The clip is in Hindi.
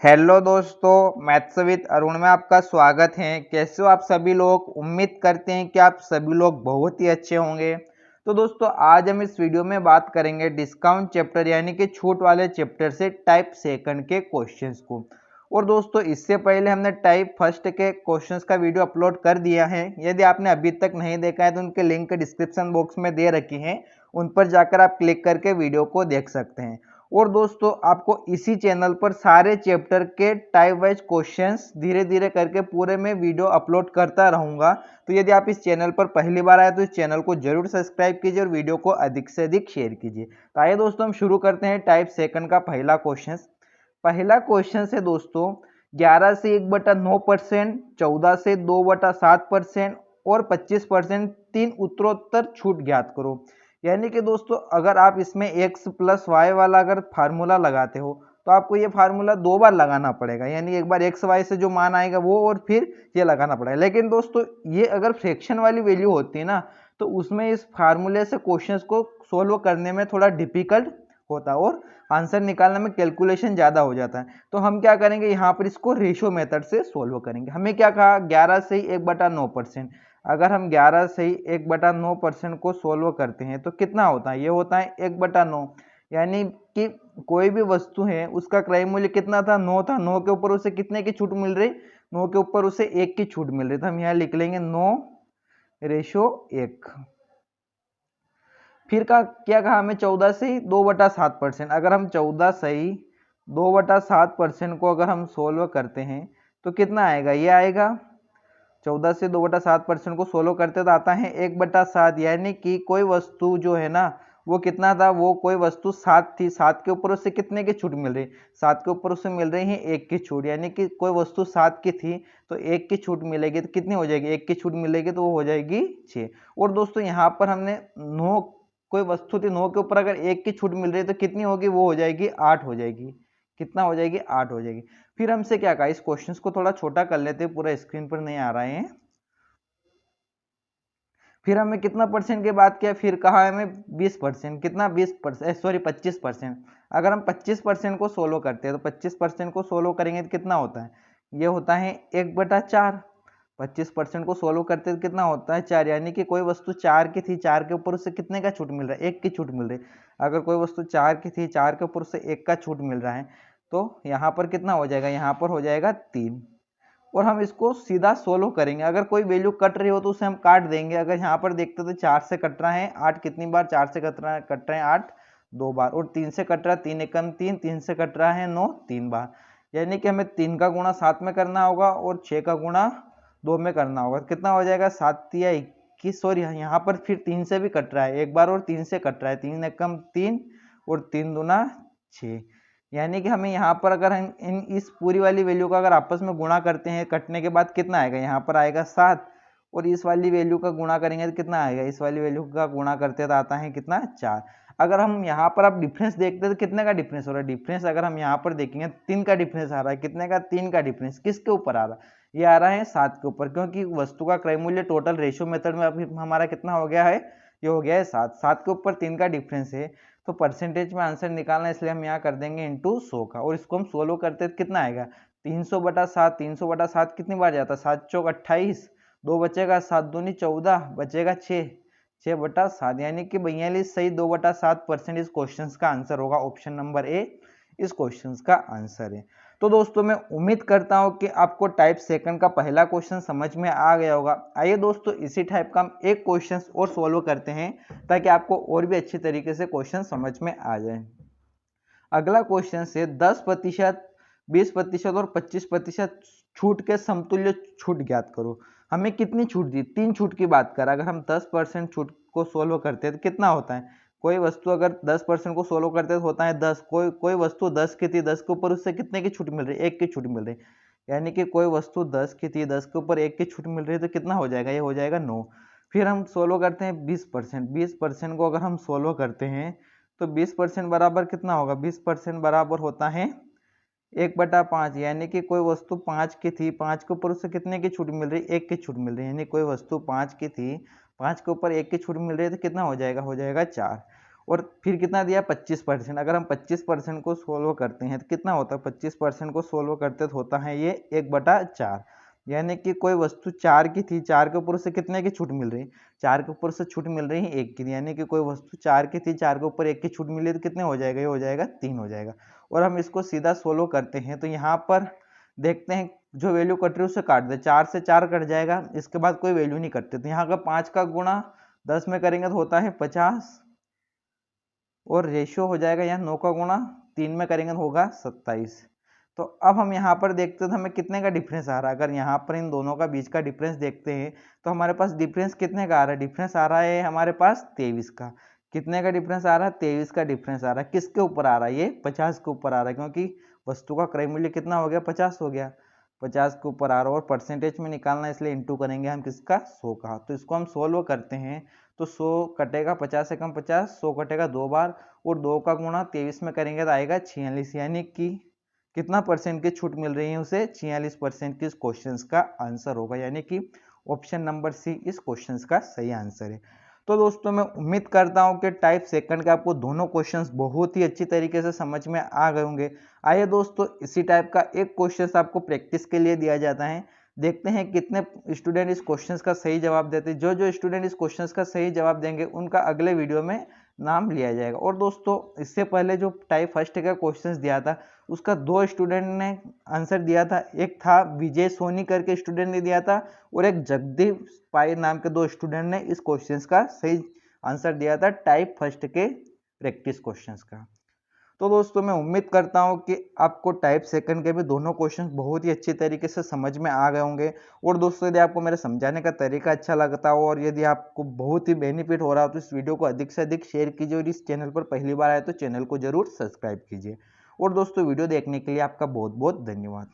हेलो दोस्तों, मैथ्स विद अरुण में आपका स्वागत है। कैसे हो आप सभी लोग? उम्मीद करते हैं कि आप सभी लोग बहुत ही अच्छे होंगे। तो दोस्तों आज हम इस वीडियो में बात करेंगे डिस्काउंट चैप्टर यानी कि छूट वाले चैप्टर से टाइप सेकंड के क्वेश्चंस को। और दोस्तों इससे पहले हमने टाइप फर्स्ट के क्वेश्चंस का वीडियो अपलोड कर दिया है। यदि आपने अभी तक नहीं देखा है तो उनके लिंक डिस्क्रिप्शन बॉक्स में दे रखी हैं, उन पर जाकर आप क्लिक करके वीडियो को देख सकते हैं। और दोस्तों आपको इसी चैनल पर सारे चैप्टर के टाइप वाइज क्वेश्चंस धीरे धीरे करके पूरे में वीडियो अपलोड करता रहूंगा। तो यदि आप इस चैनल पर पहली बार आए तो इस चैनल को जरूर सब्सक्राइब कीजिए और वीडियो को अधिक से अधिक शेयर कीजिए। तो आइए दोस्तों हम शुरू करते हैं टाइप सेकंड का पहला क्वेश्चन। पहला क्वेश्चन है दोस्तों 11 से 1/9%, 14 से 2/7% और 25% तीन उत्तरोत्तर छूट ज्ञात करो। यानी कि दोस्तों अगर आप इसमें x प्लस वाई वाला अगर फार्मूला लगाते हो तो आपको ये फार्मूला दो बार लगाना पड़ेगा। यानी एक बार एक्स वाई से जो मान आएगा वो और फिर ये लगाना पड़ेगा। लेकिन दोस्तों ये अगर फ्रैक्शन वाली वैल्यू होती है ना तो उसमें इस फार्मूले से क्वेश्चंस को सोल्व करने में थोड़ा डिफिकल्ट होता है और आंसर निकालने में कैलकुलेशन ज़्यादा हो जाता है। तो हम क्या करेंगे, यहाँ पर इसको रेशो मेथड से सोल्व करेंगे। हमें क्या कहा, 11 से ही 1/9%। अगर हम 11 से ही 1/9% को सोल्व करते हैं तो कितना होता है, ये होता है 1/9। यानी कि कोई भी वस्तु है उसका क्रय मूल्य कितना था, 9 था। 9 के ऊपर उसे कितने की छूट मिल रही, 9 के ऊपर उसे 1 की छूट मिल रही। तो हम यहाँ लिख लेंगे 9/1। फिर का क्या कहा हमें, 14 से 2/7%। अगर हम 14 से 2/7% को अगर हम सोल्व करते हैं तो कितना आएगा, ये आएगा 14 से 2/7% को सोल्व करते तो आता है 1/7। यानी कि कोई वस्तु जो है ना वो कितना था, वो कोई वस्तु 7 थी। 7 के ऊपर उससे कितने की छूट मिल रही, 7 के ऊपर उससे मिल रही है 1 की छूट। यानी कि कोई वस्तु 7 की थी तो 1 की छूट मिलेगी तो कितनी हो जाएगी, 1 की छूट मिलेगी तो वो हो जाएगी 6। और दोस्तों यहाँ पर हमने 9, कोई वस्तु थी 9 के ऊपर अगर 1 की छूट मिल रही है तो कितनी होगी, वो हो जाएगी 8 हो जाएगी। कितना हो जाएगी, 8 हो जाएगी। फिर हमसे क्या कहा, इस क्वेश्चन को थोड़ा छोटा कर लेते हैं, पूरा स्क्रीन पर नहीं आ रहे हैं। फिर हमें कितना परसेंट की बात किया, फिर कहा हमें 20%। कितना, 20%, सॉरी 25%। अगर हम 25% को सोल्व करते हैं तो 25% को सोल्व करेंगे तो कितना होता है, ये होता है 1/4। 25% को सोल्व करते तो कितना होता है, 4। यानी कि कोई वस्तु 4 की थी, 4 के ऊपर उससे कितने का छूट मिल रहा है, 1 की छूट मिल रही है। अगर कोई वस्तु 4 की थी, 4 के ऊपर उससे 1 का छूट मिल रहा है तो यहाँ पर कितना हो जाएगा, यहाँ पर हो जाएगा 3। और हम इसको सीधा सोल्व करेंगे। अगर कोई वैल्यू कट रही हो तो उसे हम काट देंगे। अगर यहाँ पर देखते तो 4 से कट रहा है 8 कितनी बार, 4 से कट रहे हैं 8 2 बार, और 3 से कट रहा है 3 एकम 3, 3 से कट रहा है 9 3 बार। यानी कि हमें 3 का गुणा 7 में करना होगा और 6 का गुणा 2 में करना होगा। कितना हो जाएगा, 7 या 21। सॉरी यहाँ पर फिर 3 से भी कट रहा है एक बार और 3 से कट रहा है, 3 एकम 3 और 3 दूना 6। यानी कि हमें यहाँ पर अगर हम इस पूरी वाली वैल्यू का अगर आपस में गुणा करते हैं कटने के बाद कितना आएगा, यहाँ पर आएगा 7। और इस वाली वैल्यू का गुणा करेंगे तो कितना आएगा, इस वाली वैल्यू का गुणा करते तो आता है कितना, 4। अगर हम यहाँ पर आप डिफरेंस देखते हैं तो कितने का डिफरेंस हो रहा है, डिफरेंस अगर हम यहाँ पर देखेंगे 3 का डिफरेंस आ रहा है। कितने का, 3 का डिफरेंस किसके ऊपर आ रहा है, ये आ रहा है 7 के ऊपर। क्योंकि वस्तु का क्रय मूल्य टोटल रेशियो मेथड में अभी हमारा कितना हो गया है, ये हो गया है 7। 7 के ऊपर 3 का डिफरेंस है तो परसेंटेज में आंसर निकालना, इसलिए हम यहाँ कर देंगे इंटू 100 का। और इसको हम सोल्व करते हैं कितना आएगा, 300/7। 300/7 कितनी बार जाता है, 7 चौक 28, 2 बचेगा, 7 दूनी 14, बचेगा 6, 6/7। यानी कि 42 सही 2/7% इस क्वेश्चन का आंसर होगा। ऑप्शन नंबर ए इस क्वेश्चन का आंसर है। तो दोस्तों मैं उम्मीद करता हूं कि आपको टाइप सेकंड का पहला क्वेश्चन समझ में आ गया होगा। आइए दोस्तों इसी टाइप का हम एक क्वेश्चन और सोल्व करते हैं ताकि आपको और भी अच्छी तरीके से क्वेश्चन समझ में आ जाए। अगला क्वेश्चन से 10%, 20% और 25% छूट के समतुल्य छूट ज्ञात करो। हमें कितनी छूट दी, 3 छूट की बात कर। अगर हम 10% छूट को सोल्व करते हैं तो कितना होता है, कोई वस्तु अगर 10% को सोल्व करते हैं तो होता है 10। कोई वस्तु 10 की थी, 10 के ऊपर उससे कितने की छूट मिल रही है, 1 की छूट मिल रही है। यानी कि कोई वस्तु 10 की थी, 10 के ऊपर 1 की छूट मिल रही है तो कितना हो जाएगा, ये हो जाएगा 9। फिर हम सोल्व करते हैं 20%। 20% को अगर हम सोल्व करते हैं तो 20% बराबर कितना होगा, 20% बराबर होता है 1/5। यानी कि कोई वस्तु 5 की थी, 5 के ऊपर उससे कितने की छूट मिल रही है, 1 की छूट मिल रही है। यानी कोई वस्तु 5 की थी, 5 के ऊपर 1 की छूट मिल रही है तो कितना हो जाएगा, हो जाएगा 4। और फिर कितना दिया 25%। अगर हम 25% को सोल्व करते हैं तो कितना होता है, 25% को सोल्व करते तो होता है ये 1/4। यानी कि कोई वस्तु 4 की थी, 4 के ऊपर से कितने की छूट मिल रही, 4 के ऊपर से छूट मिल रही है 1 की। यानी कि कोई वस्तु 4 की थी, 4 के ऊपर 1 की छूट मिली तो कितने हो जाएगा, ये हो जाएगा 3 हो जाएगा। और हम इसको सीधा सोल्व करते हैं तो यहाँ पर देखते हैं जो वैल्यू कट रही है उसे काट दे, 4 से 4 कट जाएगा, इसके बाद कोई वैल्यू नहीं कटती। तो यहाँ का 5 का गुणा 10 में करेंगे तो होता है 50, और रेशियो हो जाएगा यहाँ 9 का गुणा 3 में करेंगे तो होगा 27। तो अब हम यहाँ पर देखते हैं तो हमें कितने का डिफरेंस आ रहा है। अगर यहाँ पर इन दोनों का बीच का डिफरेंस देखते हैं तो हमारे पास डिफरेंस कितने का आ रहा है, डिफरेंस आ रहा है हमारे पास 23 का। कितने का डिफरेंस आ रहा है, 23 का डिफरेंस आ रहा है। किसके ऊपर आ रहा है, ये 50 के ऊपर आ रहा है, क्योंकि वस्तु का क्रय मूल्य कितना हो गया, 50 हो गया, 50 के ऊपर आ रहा है। और परसेंटेज में निकालना है इसलिए इंटू करेंगे हम किसका, 100 का। तो इसको हम सोल्व करते हैं तो 100 कटेगा 50 से कम 50, 100 कटेगा 2 बार, और 2 का गुणा 23 में करेंगे तो आएगा 46। यानी कि कितना परसेंट की छूट मिल रही है उसे, 46% की इस क्वेश्चन का आंसर होगा। यानी कि ऑप्शन नंबर सी इस क्वेश्चन का सही आंसर है। तो दोस्तों मैं उम्मीद करता हूं कि टाइप सेकंड के आपको दोनों क्वेश्चंस बहुत ही अच्छी तरीके से समझ में आ गए होंगे। आइए दोस्तों इसी टाइप का एक क्वेश्चन आपको प्रैक्टिस के लिए दिया जाता है, देखते हैं कितने स्टूडेंट इस क्वेश्चन का सही जवाब देते हैं। जो स्टूडेंट इस क्वेश्चन का सही जवाब देंगे उनका अगले वीडियो में नाम लिया जाएगा। और दोस्तों इससे पहले जो टाइप फर्स्ट का क्वेश्चंस दिया था उसका 2 स्टूडेंट ने आंसर दिया था, एक था विजय सोनी करके स्टूडेंट ने दिया था, और एक जगदीप पाई नाम के 2 स्टूडेंट ने इस क्वेश्चंस का सही आंसर दिया था टाइप फर्स्ट के प्रैक्टिस क्वेश्चंस का। तो दोस्तों मैं उम्मीद करता हूं कि आपको टाइप सेकंड के भी दोनों क्वेश्चन बहुत ही अच्छी तरीके से समझ में आ गए होंगे। और दोस्तों यदि आपको मेरे समझाने का तरीका अच्छा लगता हो और यदि आपको बहुत ही बेनिफिट हो रहा हो तो इस वीडियो को अधिक से अधिक शेयर कीजिए, और इस चैनल पर पहली बार आए तो चैनल को जरूर सब्सक्राइब कीजिए। और दोस्तों वीडियो देखने के लिए आपका बहुत बहुत धन्यवाद।